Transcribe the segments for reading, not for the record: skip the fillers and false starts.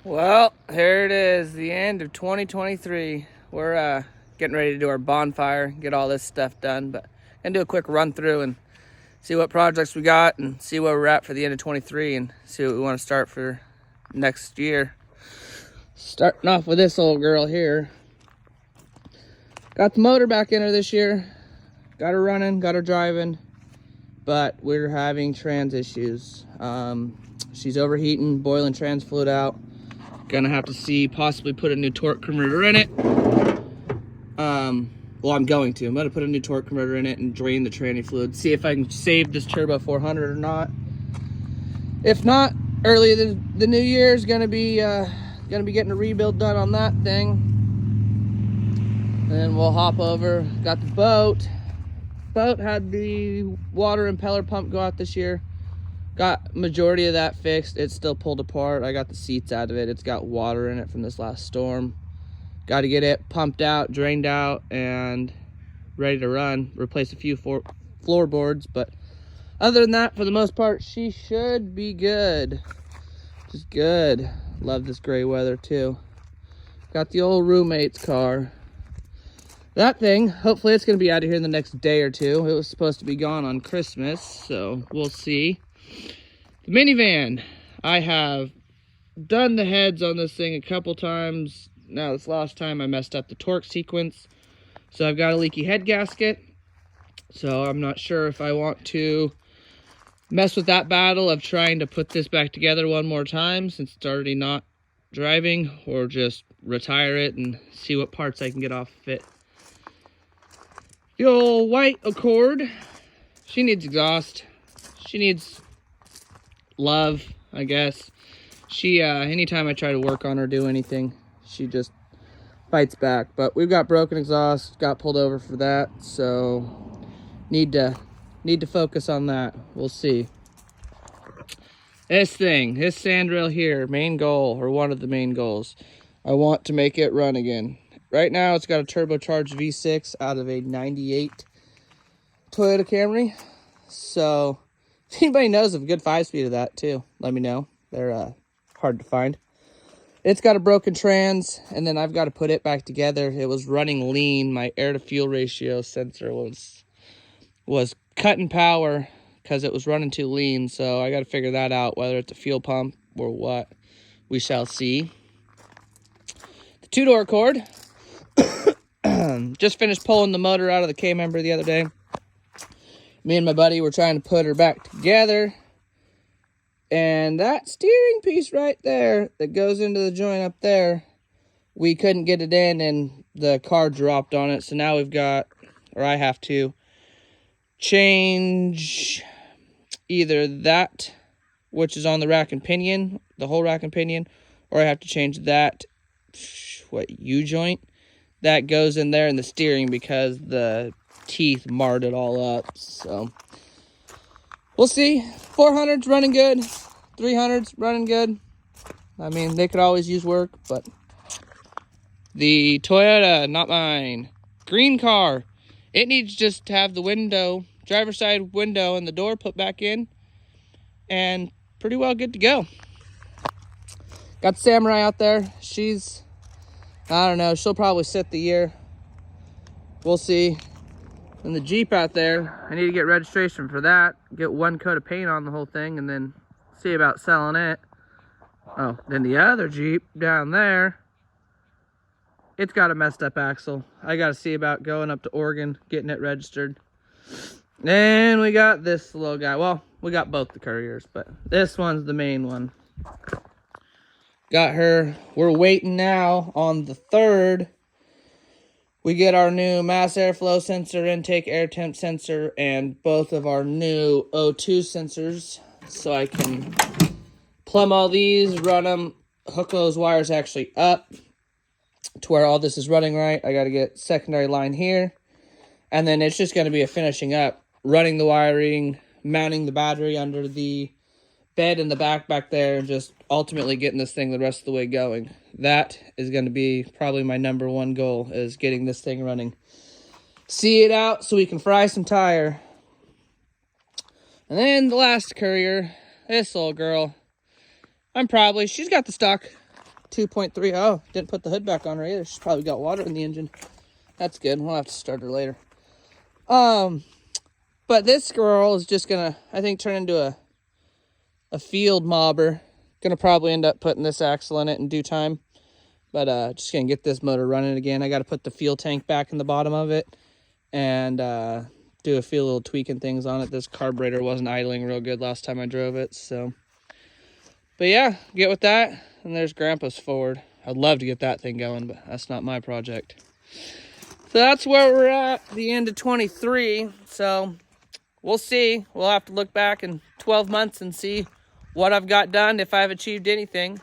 Well, here it is, the end of 2023. We're getting ready to do our bonfire, get all this stuff done, but gonna do a quick run through and see what projects we got and see where we're at for the end of 23 and see what we want to start for next year. Starting off with this old girl here. Got the motor back in her this year. Got her running, got her driving, but we're having trans issues. She's overheating, boiling trans fluid out. Gonna have to see, possibly put a new torque converter in it. Well, I'm going to put a new torque converter in it and drain the tranny fluid. See if I can save this Turbo 400 or not. If not, early the new year is gonna be getting a rebuild done on that thing. And then we'll hop over. Got the boat. Boat had the water impeller pump go out this year. Got majority of that fixed. It's still pulled apart. I got the seats out of it. It's got water in it from this last storm. Got to get it pumped out, drained out, and ready to run. Replace a few floorboards, but other than that, for the most part, she should be good. Just good. Love this gray weather too. Got the old roommate's car. That thing, hopefully it's going to be out of here in the next day or two. It was supposed to be gone on Christmas, so we'll see. The minivan, I have done the heads on this thing a couple times. Now, this last time I messed up the torque sequence. So I've got a leaky head gasket. So I'm not sure if I want to mess with that battle of trying to put this back together one more time since it's already not driving, or just retire it and see what parts I can get off of it. The old white Accord, she needs exhaust. She needs love, I guess. She anytime I try to work on her, do anything, she just fights back. But we've got broken exhaust, got pulled over for that, so need to focus on that. We'll see. This sandrail here, main goal, or one of the main goals, I want to make it run again. Right now it's got a turbocharged V6 out of a 98 Toyota Camry. So if anybody knows of a good 5-speed of that too, let me know. They're hard to find. It's got a broken trans, and then I've got to put it back together. It was running lean. My air to fuel ratio sensor was cutting power because it was running too lean. So I got to figure that out, whether it's a fuel pump or what. We shall see. The two-door Accord. Just finished pulling the motor out of the K-member the other day. Me and my buddy were trying to put her back together. And that steering piece right there that goes into the joint up there, we couldn't get it in and the car dropped on it. So now we've got, or I have to change either that, which is on the rack and pinion, the whole rack and pinion, or I have to change that, U-joint that goes in there in the steering because the teeth marred it all up. So we'll see. 400's running good. 300's running good. I mean, they could always use work, but the Toyota, not mine, green car, it needs just to have the window, driver's side window and the door put back in, and pretty well good to go. Got the Samurai out there. She's, I don't know, she'll probably sit the year. We'll see. And the Jeep out there, I need to get registration for that, get one coat of paint on the whole thing, and then see about selling it. Oh, then the other Jeep down there, it's got a messed up axle. I got to see about going up to Oregon, getting it registered. And we got this little guy. Well, we got both the Couriers, but this one's the main one. Got her. We're waiting now on the 3rd. We get our new mass airflow sensor, intake air temp sensor, and both of our new O2 sensors. So I can plumb all these, run them, hook those wires actually up to where all this is running right. I got to get secondary line here. And then it's just going to be a finishing up, running the wiring, mounting the battery under the bed in the back there, and just ultimately getting this thing the rest of the way going. That is going to be probably my #1 goal, is getting this thing running. See it out so we can fry some tire. And then the last Courier, this old girl. She's got the stock 2.3. Oh, didn't put the hood back on her either. She's probably got water in the engine. That's good. We'll have to start her later. But this girl is just gonna, I think, turn into a field mobber. Gonna probably end up putting this axle in it in due time. But just gonna get this motor running again. I gotta put the fuel tank back in the bottom of it and do a few little tweaking things on it. This carburetor wasn't idling real good last time I drove it, so. But yeah, get with that. And there's Grandpa's Ford. I'd love to get that thing going, but that's not my project. So that's where we're at the end of 23. So we'll see. We'll have to look back in 12 months and see what I've got done, if I've achieved anything.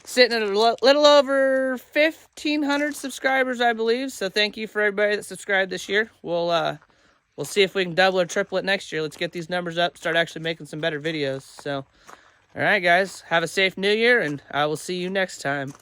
Sitting at a little over 1,500 subscribers, I believe. So thank you for everybody that subscribed this year. We'll see if we can double or triple it next year. Let's get these numbers up, start actually making some better videos. So, all right, guys, have a safe new year, and I will see you next time.